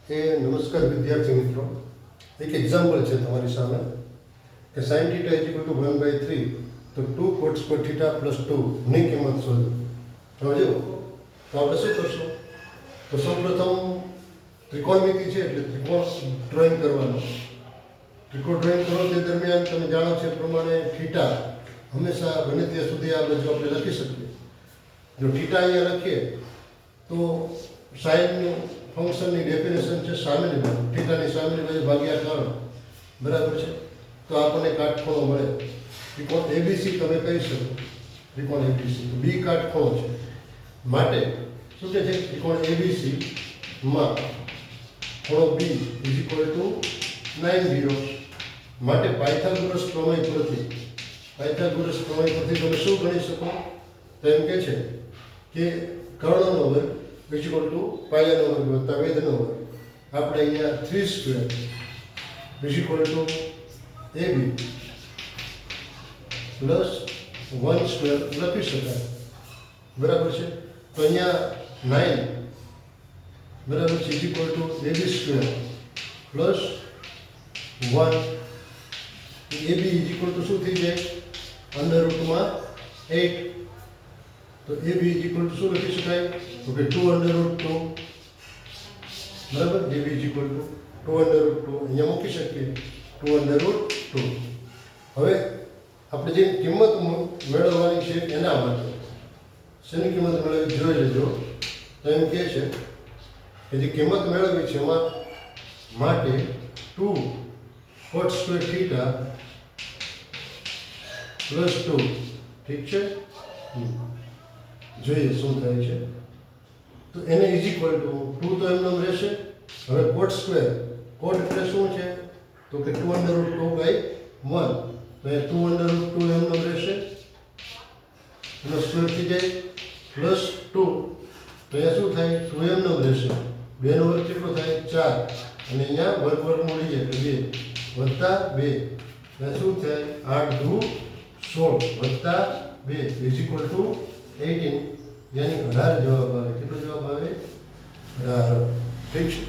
નમસ્કાર વિદ્યાર્થી મિત્રો, એક એક્ઝામ્પલ છે તમારી સામે કે sin θ = 1/3 તો 2 cot square θ + 2 ની કિંમત શોધો. સમજો? તો આપણે શું કરશું? તો સૌપ્રથમ ત્રિકોણમિતિ છે એટલે ત્રિકોણ ડ્રોઈંગ કરવાનો. ત્રિકોણ ડ્રોઈંગ કરો તે દરમિયાન તમે જાણો છો એ પ્રમાણે θ હંમેશા બને ત્યાં સુધી આ બાજુ આપણે લખી શકીએ. જો θ અહીંયા લખીએ તો sin ફંક્શનની ડેફિનેશન છે સામેની બાજુ, θની સામેની બાજુ ભાગ્યા કર્ણ, બરાબર છે? તો આપણને કાટખૂણો મળે. ત્રિકોણ ABC તમે કહી શકો, ત્રિકોણ ABC તો B કાટખૂણો છે. માટે શું કહે છે? ત્રિકોણ ABC માં ખૂણો B = 90. માટે પાયથાગોરસ પ્રમેય પરથી તમે શું ગણી શકો? તો એમ કહે છે કે કર્ણનો વર્ગ પાયાનો વર્ગ વત્તા વેધનો વર્ગ. આપણે અહીંયા 3² AB પ્લસ 1² લખી શકાય, બરાબર છે? તો અહીંયા 9 બરાબર છે AB² પ્લસ 1. AB શું થઈ જાય? √8. તો AB શું લખી શકાય? તો કે 2√2, બરાબર? AB = 2√2 અહીંયા મૂકી શકીએ, 2√2. હવે આપણે જે કિંમત મેળવવાની છે એના માટે શેની કિંમત મેળવવી જોઈ લેજો. તો એમ કહે છે કે જે કિંમત મેળવવી છે એમાં માટે 2 cot square θ + 2. ઠીક છે? જોઈએ શું થાય છે. તો એને = 2 તો એમનો રહેશે. હવે cot square, cot એટલે શું છે? તો કે 2√2/1. તો એ 2√2 એમનો રહેશે, એનો સ્ક્વેર થઈ જાય પ્લસ 2. તો અહીંયા શું થાય? 2 એમનો રહેશે. 2 નો વર્ગ કેટલો થાય? 4. અને અહીંયા વર્ગ મળી જાય એટલે 2 વત્તા 2. એટલે શું થાય? 8 દુ 16 વત્તા 2 = 18. यानी 18 जवाब आवे. કેટલો જવાબ આવે? 18. ઠીક છે.